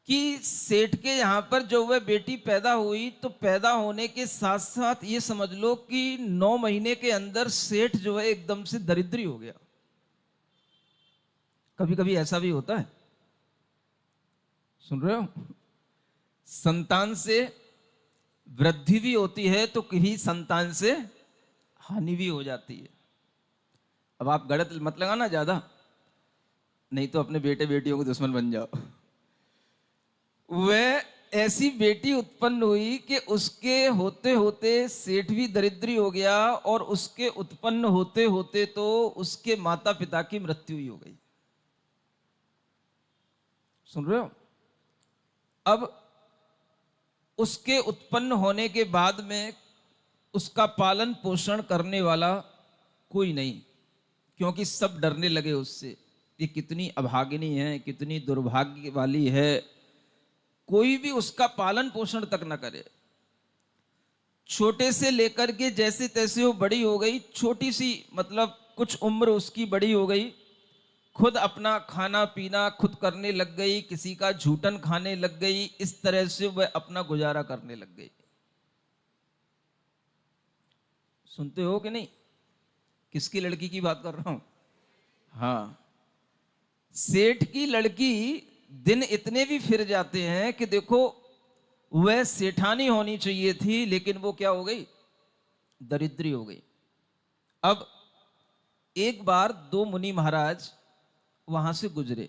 कि सेठ के यहाँ पर जो वह बेटी पैदा हुई तो पैदा होने के साथ साथ ये समझ लो कि 9 महीने के अंदर सेठ जो है एकदम से दरिद्री हो गया। कभी कभी ऐसा भी होता है, सुन रहे हो? संतान से वृद्धि भी होती है तो कभी संतान से हानि भी हो जाती है। अब आप गलत मत लगाना ज्यादा, नहीं तो अपने बेटे बेटियों के दुश्मन बन जाओ। वह ऐसी बेटी उत्पन्न हुई कि उसके होते होते सेठ भी दरिद्री हो गया और उसके उत्पन्न होते होते तो उसके माता पिता की मृत्यु ही हो गई। सुन रहे हो? अब उसके उत्पन्न होने के बाद में उसका पालन पोषण करने वाला कोई नहीं, क्योंकि सब डरने लगे उससे, ये कितनी अभागिनी है, कितनी दुर्भाग्य वाली है, कोई भी उसका पालन पोषण तक न करे। छोटे से लेकर के जैसे तैसे वो बड़ी हो गई, छोटी सी मतलब कुछ उम्र उसकी बड़ी हो गई, खुद अपना खाना पीना खुद करने लग गई, किसी का झूठन खाने लग गई, इस तरह से वह अपना गुजारा करने लग गई। सुनते हो कि नहीं? किसकी लड़की की बात कर रहा हूं? हाँ, सेठ की लड़की। दिन इतने भी फिर जाते हैं कि देखो वह सेठानी होनी चाहिए थी, लेकिन वो क्या हो गई? दरिद्री हो गई। अब एक बार दो मुनि महाराज वहां से गुजरे,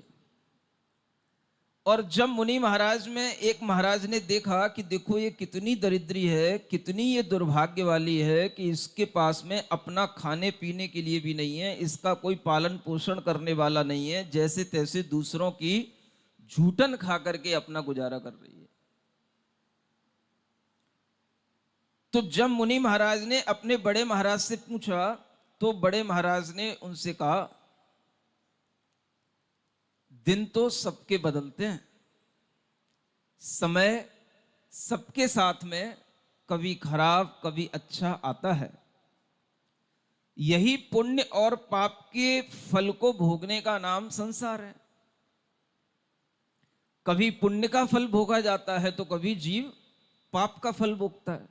और जब मुनि महाराज में एक महाराज ने देखा कि देखो ये कितनी दरिद्री है, कितनी ये दुर्भाग्य वाली है कि इसके पास में अपना खाने पीने के लिए भी नहीं है, इसका कोई पालन पोषण करने वाला नहीं है, जैसे तैसे दूसरों की झूठन खा करके अपना गुजारा कर रही है। तो जब मुनि महाराज ने अपने बड़े महाराज से पूछा तो बड़े महाराज ने उनसे कहा, दिन तो सबके बदलते हैं, समय सबके साथ में कभी खराब कभी अच्छा आता है, यही पुण्य और पाप के फल को भोगने का नाम संसार है। कभी पुण्य का फल भोगा जाता है तो कभी जीव पाप का फल भोगता है।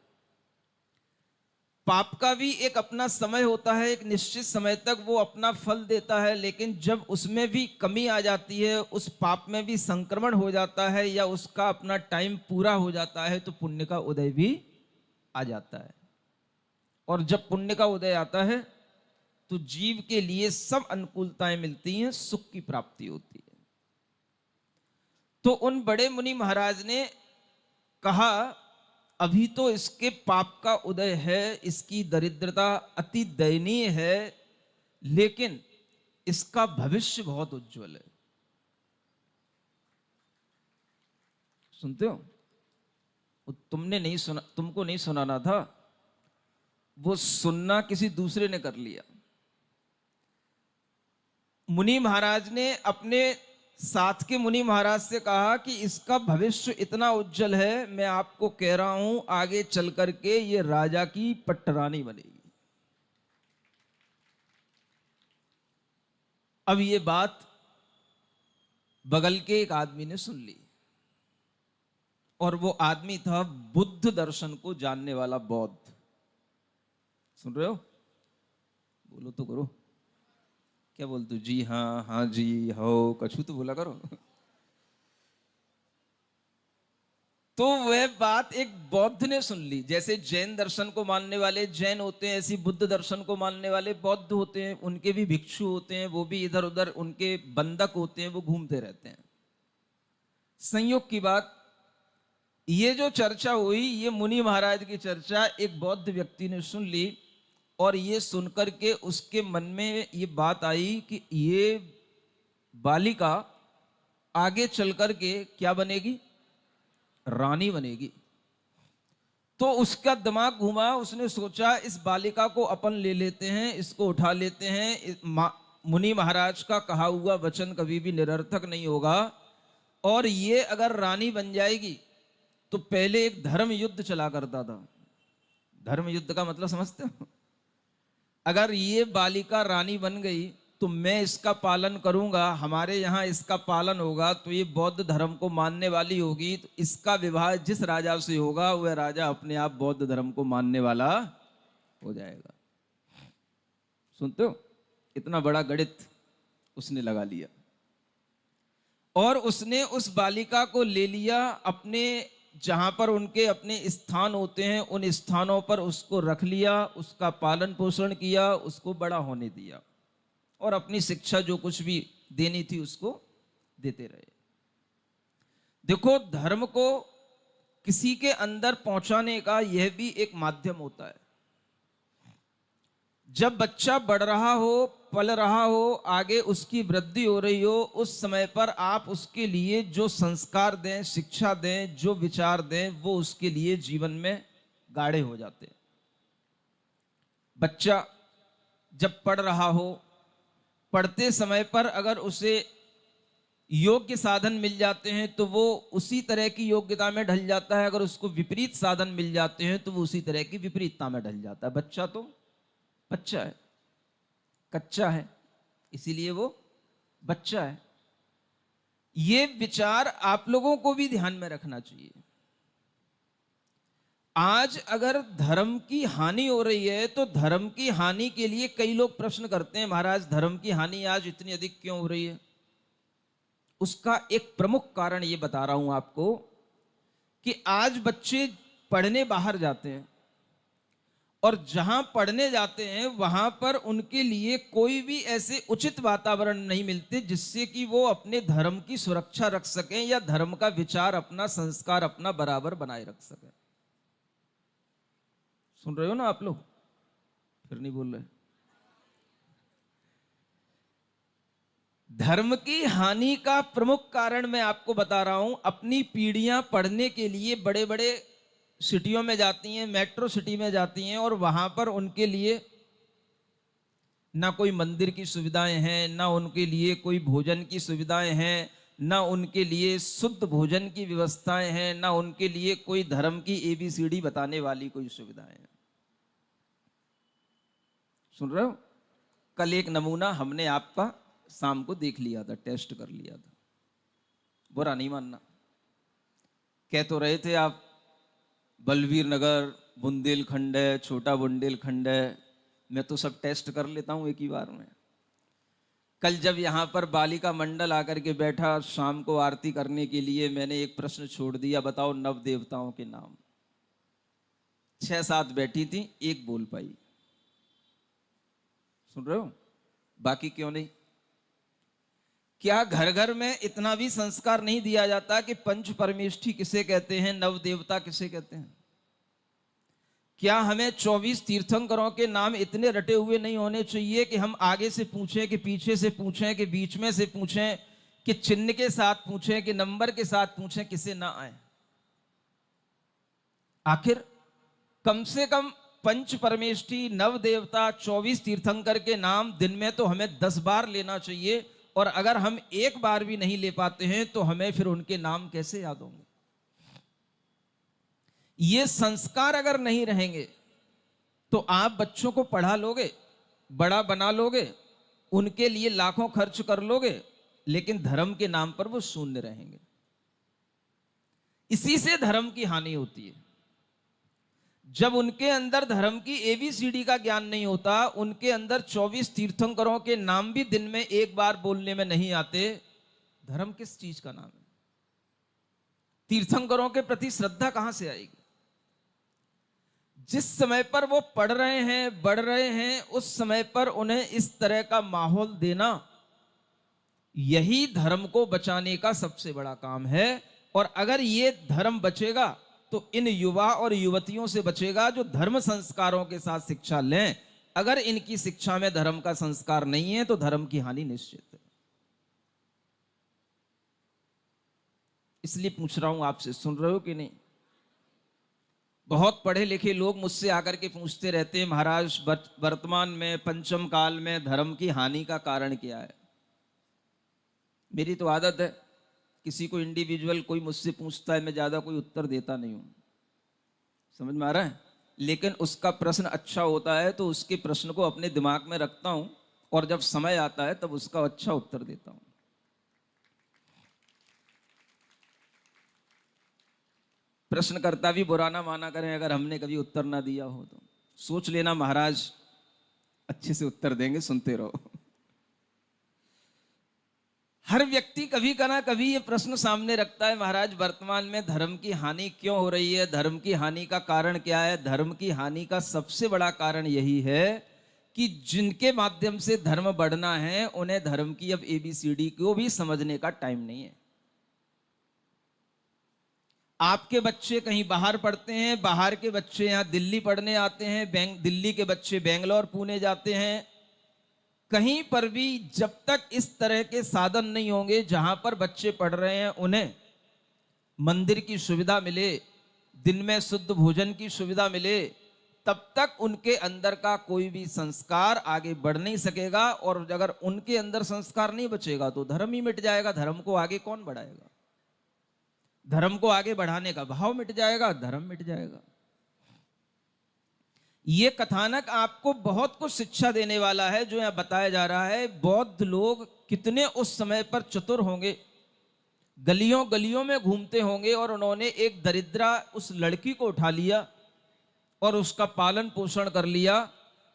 पाप का भी एक अपना समय होता है, एक निश्चित समय तक वो अपना फल देता है, लेकिन जब उसमें भी कमी आ जाती है, उस पाप में भी संक्रमण हो जाता है या उसका अपना टाइम पूरा हो जाता है, तो पुण्य का उदय भी आ जाता है। और जब पुण्य का उदय आता है तो जीव के लिए सब अनुकूलताएं मिलती हैं, सुख की प्राप्ति होती है। तो उन बड़े मुनि महाराज ने कहा, अभी तो इसके पाप का उदय है, इसकी दरिद्रता अति दयनीय है, लेकिन इसका भविष्य बहुत उज्जवल है। सुनते हो? तुमने नहीं सुना, तुमको नहीं सुनाना था, वो सुनना किसी दूसरे ने कर लिया। मुनि महाराज ने अपने साथ के मुनि महाराज से कहा कि इसका भविष्य इतना उज्जवल है, मैं आपको कह रहा हूं आगे चल करके ये राजा की पट्टरानी बनेगी। अब ये बात बगल के एक आदमी ने सुन ली, और वो आदमी था बुद्ध दर्शन को जानने वाला बौद्ध। सुन रहे हो? बोलो तो करो। क्या बोलते हो? जी हाँ, हाँ जी, हो, कछु तो बोला करो। तो वह बात एक बौद्ध ने सुन ली। जैसे जैन दर्शन को मानने वाले जैन होते हैं, ऐसी बुद्ध दर्शन को मानने वाले बौद्ध होते हैं। उनके भी भिक्षु होते हैं, वो भी इधर उधर उनके बंधक होते हैं, वो घूमते रहते हैं। संयोग की बात, ये जो चर्चा हुई, ये मुनि महाराज की चर्चा एक बौद्ध व्यक्ति ने सुन ली, और ये सुनकर के उसके मन में ये बात आई कि ये बालिका आगे चल करके क्या बनेगी? रानी बनेगी। तो उसका दिमाग घूमा, उसने सोचा इस बालिका को अपन ले लेते हैं, इसको उठा लेते हैं। मुनि महाराज का कहा हुआ वचन कभी भी निरर्थक नहीं होगा, और ये अगर रानी बन जाएगी तो पहले एक धर्म युद्ध चला करता था। धर्म युद्ध का मतलब समझते हो? अगर ये बालिका रानी बन गई तो मैं इसका पालन करूंगा, हमारे यहाँ इसका पालन होगा, तो ये बौद्ध धर्म को मानने वाली होगी, तो इसका विवाह जिस राजा से होगा वह राजा अपने आप बौद्ध धर्म को मानने वाला हो जाएगा। सुनते हो, इतना बड़ा गणित उसने लगा लिया। और उसने उस बालिका को ले लिया अपने, जहां पर उनके अपने स्थान होते हैं, उन स्थानों पर उसको रख लिया, उसका पालन पोषण किया, उसको बड़ा होने दिया, और अपनी शिक्षा जो कुछ भी देनी थी उसको देते रहे। देखो, धर्म को किसी के अंदर पहुंचाने का यह भी एक माध्यम होता है। जब बच्चा बढ़ रहा हो, पल रहा हो, आगे उसकी वृद्धि हो रही हो, उस समय पर आप उसके लिए जो संस्कार दें, शिक्षा दें, जो विचार दें, वो उसके लिए जीवन में गाढ़े हो जाते हैं। बच्चा जब पढ़ रहा हो, पढ़ते समय पर अगर उसे योग्य साधन मिल जाते हैं तो वो उसी तरह की योग्यता में ढल जाता है, अगर उसको विपरीत साधन मिल जाते हैं तो वो उसी तरह की विपरीतता में ढल जाता है। बच्चा तो बच्चा है, कच्चा है, इसीलिए वो बच्चा है। ये विचार आप लोगों को भी ध्यान में रखना चाहिए। आज अगर धर्म की हानि हो रही है तो धर्म की हानि के लिए कई लोग प्रश्न करते हैं, महाराज धर्म की हानि आज इतनी अधिक क्यों हो रही है? उसका एक प्रमुख कारण ये बता रहा हूं आपको कि आज बच्चे पढ़ने बाहर जाते हैं, और जहां पढ़ने जाते हैं वहां पर उनके लिए कोई भी ऐसे उचित वातावरण नहीं मिलते जिससे कि वो अपने धर्म की सुरक्षा रख सकें या धर्म का विचार, अपना संस्कार अपना बराबर बनाए रख सकें। सुन रहे हो ना आप लोग? फिर नहीं बोल रहे। धर्म की हानि का प्रमुख कारण मैं आपको बता रहा हूं। अपनी पीढ़ियां पढ़ने के लिए बड़े बड़े सिटियों में जाती हैं, मेट्रो सिटी में जाती हैं, और वहां पर उनके लिए ना कोई मंदिर की सुविधाएं हैं, ना उनके लिए कोई भोजन की सुविधाएं हैं, ना उनके लिए शुद्ध भोजन की व्यवस्थाएं हैं, ना उनके लिए कोई धर्म की ABCD बताने वाली कोई सुविधाएं हैं। सुन रहे हो? कल एक नमूना हमने आपका शाम को देख लिया था, टेस्ट कर लिया था, बुरा नहीं मानना। कह तो रहे थे आप बलवीर नगर, बुंदेलखंड है, छोटा बुंदेलखंड है, मैं तो सब टेस्ट कर लेता हूं एक ही बार में। कल जब यहां पर बालिका मंडल आकर के बैठा शाम को आरती करने के लिए, मैंने एक प्रश्न छोड़ दिया, बताओ नव देवताओं के नाम। 6-7 बैठी थी, एक बोल पाई। सुन रहे हो? बाकी क्यों नहीं? क्या घर घर में इतना भी संस्कार नहीं दिया जाता कि पंच परमेष्ठी किसे कहते हैं, नव देवता किसे कहते हैं? क्या हमें 24 तीर्थंकरों के नाम इतने रटे हुए नहीं होने चाहिए कि हम आगे से पूछें, कि पीछे से पूछें, कि बीच में से पूछें, कि चिन्ह के साथ पूछें, कि नंबर के साथ पूछें, किसे ना आए? आखिर कम से कम पंच परमेष्ठी, नव देवता, 24 तीर्थंकर के नाम दिन में तो हमें 10 बार लेना चाहिए, और अगर हम एक बार भी नहीं ले पाते हैं तो हमें फिर उनके नाम कैसे याद होंगे? ये संस्कार अगर नहीं रहेंगे तो आप बच्चों को पढ़ा लोगे, बड़ा बना लोगे, उनके लिए लाखों खर्च कर लोगे, लेकिन धर्म के नाम पर वो शून्य रहेंगे। इसी से धर्म की हानि होती है। जब उनके अंदर धर्म की ABCD का ज्ञान नहीं होता, उनके अंदर 24 तीर्थंकरों के नाम भी दिन में एक बार बोलने में नहीं आते, धर्म किस चीज का नाम है? तीर्थंकरों के प्रति श्रद्धा कहां से आएगी? जिस समय पर वो पढ़ रहे हैं, बढ़ रहे हैं, उस समय पर उन्हें इस तरह का माहौल देना, यही धर्म को बचाने का सबसे बड़ा काम है। और अगर ये धर्म बचेगा तो इन युवा और युवतियों से बचेगा जो धर्म संस्कारों के साथ शिक्षा लें। अगर इनकी शिक्षा में धर्म का संस्कार नहीं है तो धर्म की हानि निश्चित है। इसलिए पूछ रहा हूं आपसे, सुन रहे हो कि नहीं? बहुत पढ़े लिखे लोग मुझसे आकर के पूछते रहते हैं, महाराज वर्तमान में पंचम काल में धर्म की हानि का कारण क्या है? मेरी तो आदत है, किसी को इंडिविजुअल कोई मुझसे पूछता है, मैं ज्यादा कोई उत्तर देता नहीं हूं, समझ में आ रहा है? लेकिन उसका प्रश्न अच्छा होता है तो उसके प्रश्न को अपने दिमाग में रखता हूं और जब समय आता है तब उसका अच्छा उत्तर देता हूं। प्रश्नकर्ता भी बुरा ना माना करें अगर हमने कभी उत्तर ना दिया हो तो। सोच लेना महाराज अच्छे से उत्तर देंगे, सुनते रहो। हर व्यक्ति कभी का ना कभी ये प्रश्न सामने रखता है, महाराज वर्तमान में धर्म की हानि क्यों हो रही है, धर्म की हानि का कारण क्या है। धर्म की हानि का सबसे बड़ा कारण यही है कि जिनके माध्यम से धर्म बढ़ना है उन्हें धर्म की अब एबीसीडी को भी समझने का टाइम नहीं है। आपके बच्चे कहीं बाहर पढ़ते हैं, बाहर के बच्चे यहां दिल्ली पढ़ने आते हैं, दिल्ली के बच्चे बेंगलोर पुणे जाते हैं। कहीं पर भी जब तक इस तरह के साधन नहीं होंगे जहां पर बच्चे पढ़ रहे हैं उन्हें मंदिर की सुविधा मिले, दिन में शुद्ध भोजन की सुविधा मिले, तब तक उनके अंदर का कोई भी संस्कार आगे बढ़ नहीं सकेगा। और अगर उनके अंदर संस्कार नहीं बचेगा तो धर्म ही मिट जाएगा। धर्म को आगे कौन बढ़ाएगा? धर्म को आगे बढ़ाने का भाव मिट जाएगा, धर्म मिट जाएगा। ये कथानक आपको बहुत कुछ शिक्षा देने वाला है जो यहां बताया जा रहा है। बौद्ध लोग कितने उस समय पर चतुर होंगे, गलियों गलियों में घूमते होंगे और उन्होंने एक दरिद्रा उस लड़की को उठा लिया और उसका पालन पोषण कर लिया।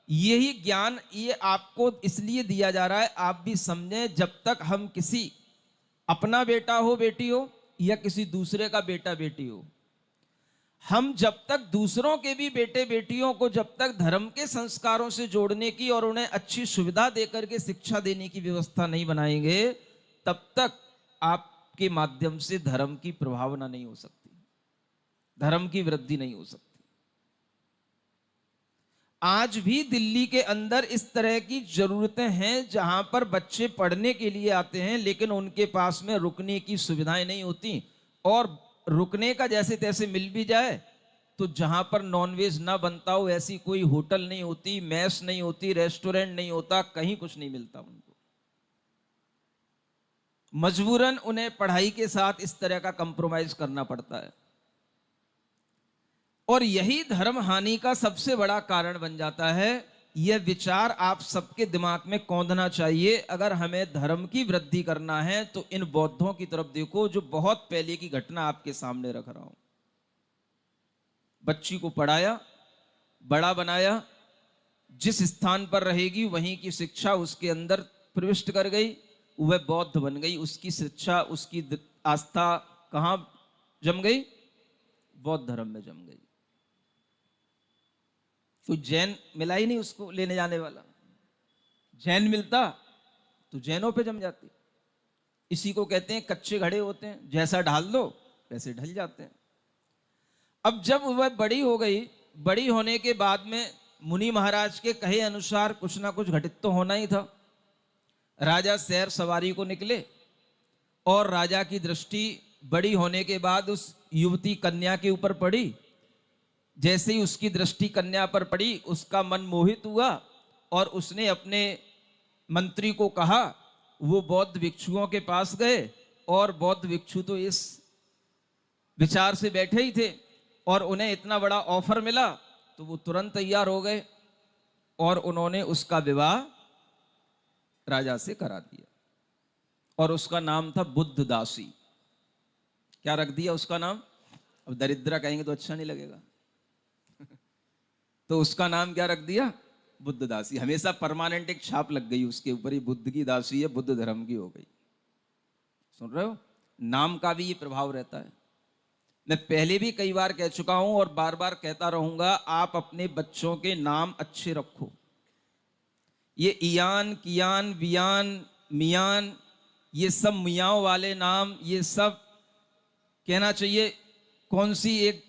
यही ज्ञान ये आपको इसलिए दिया जा रहा है, आप भी समझें। जब तक हम किसी अपना बेटा हो बेटी हो या किसी दूसरे का बेटा बेटी हो, हम जब तक दूसरों के भी बेटे बेटियों को जब तक धर्म के संस्कारों से जोड़ने की और उन्हें अच्छी सुविधा देकर के शिक्षा देने की व्यवस्था नहीं बनाएंगे, तब तक आपके माध्यम से धर्म की प्रभावना नहीं हो सकती, धर्म की वृद्धि नहीं हो सकती। आज भी दिल्ली के अंदर इस तरह की जरूरतें हैं जहां पर बच्चे पढ़ने के लिए आते हैं लेकिन उनके पास में रुकने की सुविधाएं नहीं होती। और रुकने का जैसे तैसे मिल भी जाए तो जहां पर नॉनवेज ना बनता हो ऐसी कोई होटल नहीं होती, मैस नहीं होती, रेस्टोरेंट नहीं होता, कहीं कुछ नहीं मिलता उनको। मजबूरन उन्हें पढ़ाई के साथ इस तरह का कंप्रोमाइज करना पड़ता है। और यही धर्म हानि का सबसे बड़ा कारण बन जाता है। यह विचार आप सबके दिमाग में कौंधना चाहिए। अगर हमें धर्म की वृद्धि करना है तो इन बौद्धों की तरफ देखो, जो बहुत पहले की घटना आपके सामने रख रहा हूं। बच्ची को पढ़ाया, बड़ा बनाया, जिस स्थान पर रहेगी वहीं की शिक्षा उसके अंदर प्रविष्ट कर गई, वह बौद्ध बन गई। उसकी शिक्षा, उसकी आस्था कहां जम गई? बौद्ध धर्म में जम गई। तो जैन मिला ही नहीं उसको लेने जाने वाला। जैन मिलता तो जैनों पे जम जाती। इसी को कहते हैं कच्चे घड़े होते हैं, जैसा ढाल दो वैसे ढल जाते हैं। अब जब वह बड़ी हो गई, बड़ी होने के बाद में मुनि महाराज के कहे अनुसार कुछ ना कुछ घटित तो होना ही था। राजा सैर सवारी को निकले और राजा की दृष्टि बड़ी होने के बाद उस युवती कन्या के ऊपर पड़ी। जैसे ही उसकी दृष्टि कन्या पर पड़ी, उसका मन मोहित हुआ और उसने अपने मंत्री को कहा। वो बौद्ध भिक्षुओं के पास गए और बौद्ध भिक्षु तो इस विचार से बैठे ही थे और उन्हें इतना बड़ा ऑफर मिला तो वो तुरंत तैयार हो गए और उन्होंने उसका विवाह राजा से करा दिया। और उसका नाम था बुद्ध दासी। क्या रख दिया उसका नाम? अब दरिद्रा कहेंगे तो अच्छा नहीं लगेगा तो उसका नाम क्या रख दिया? बुद्ध दासी। हमेशा परमानेंट एक छाप लग गई उसके ऊपर, ही बुद्ध की दासी है, बुद्ध धर्म की हो गई। सुन रहे हो? नाम का भी ये प्रभाव रहता है। मैं पहले भी कई बार कह चुका हूं और बार बार कहता रहूंगा, आप अपने बच्चों के नाम अच्छे रखो। ये इयान, कियान, वियान, मियान, ये सब मियाओं वाले नाम, ये सब कहना चाहिए कौन सी एक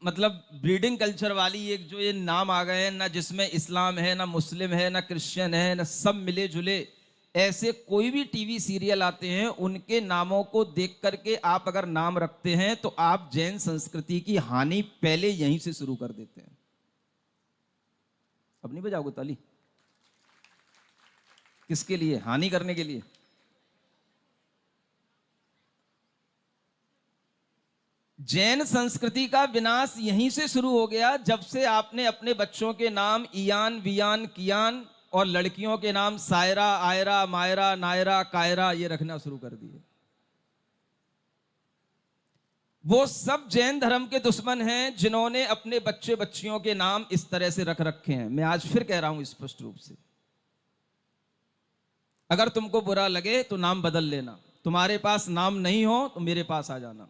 मतलब ब्रीडिंग कल्चर वाली एक जो ये नाम आ गए हैं ना, जिसमें इस्लाम है ना मुस्लिम है ना क्रिश्चियन है ना, सब मिले जुले। ऐसे कोई भी टीवी सीरियल आते हैं उनके नामों को देख करके आप अगर नाम रखते हैं तो आप जैन संस्कृति की हानि पहले यहीं से शुरू कर देते हैं। अब नहीं बजाओगे ताली? किसके लिए? हानि करने के लिए। जैन संस्कृति का विनाश यहीं से शुरू हो गया जब से आपने अपने बच्चों के नाम इयान, वियान, कियान और लड़कियों के नाम सायरा, आयरा, मायरा, नायरा, कायरा ये रखना शुरू कर दिए। वो सब जैन धर्म के दुश्मन हैं जिन्होंने अपने बच्चे बच्चियों के नाम इस तरह से रख रखे हैं। मैं आज फिर कह रहा हूं स्पष्ट रूप से, अगर तुमको बुरा लगे तो नाम बदल लेना, तुम्हारे पास नाम नहीं हो तो मेरे पास आ जाना।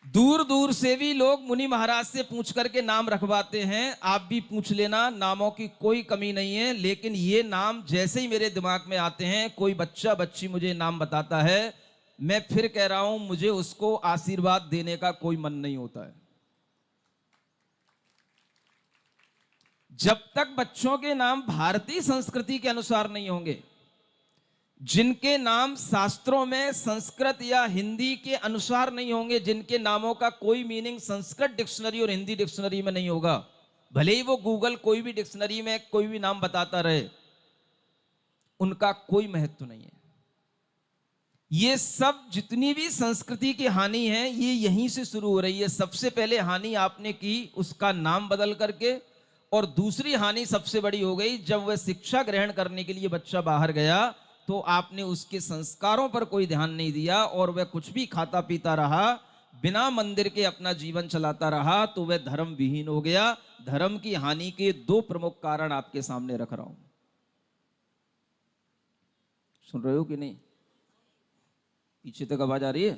दूर दूर से भी लोग मुनि महाराज से पूछ करके नाम रखवाते हैं, आप भी पूछ लेना, नामों की कोई कमी नहीं है। लेकिन ये नाम जैसे ही मेरे दिमाग में आते हैं, कोई बच्चा बच्ची मुझे नाम बताता है, मैं फिर कह रहा हूं मुझे उसको आशीर्वाद देने का कोई मन नहीं होता है। जब तक बच्चों के नाम भारतीय संस्कृति के अनुसार नहीं होंगे, जिनके नाम शास्त्रों में संस्कृत या हिंदी के अनुसार नहीं होंगे, जिनके नामों का कोई मीनिंग संस्कृत डिक्शनरी और हिंदी डिक्शनरी में नहीं होगा, भले ही वो गूगल कोई भी डिक्शनरी में कोई भी नाम बताता रहे, उनका कोई महत्व नहीं है। ये सब जितनी भी संस्कृति की हानि है, ये यहीं से शुरू हो रही है। सबसे पहले हानि आपने की उसका नाम बदल करके, और दूसरी हानि सबसे बड़ी हो गई जब वह शिक्षा ग्रहण करने के लिए बच्चा बाहर गया तो आपने उसके संस्कारों पर कोई ध्यान नहीं दिया और वह कुछ भी खाता पीता रहा, बिना मंदिर के अपना जीवन चलाता रहा, तो वह धर्म विहीन हो गया। धर्म की हानि के दो प्रमुख कारण आपके सामने रख रहा हूं, सुन रहे हो कि नहीं? पीछे तक आवाज आ रही है?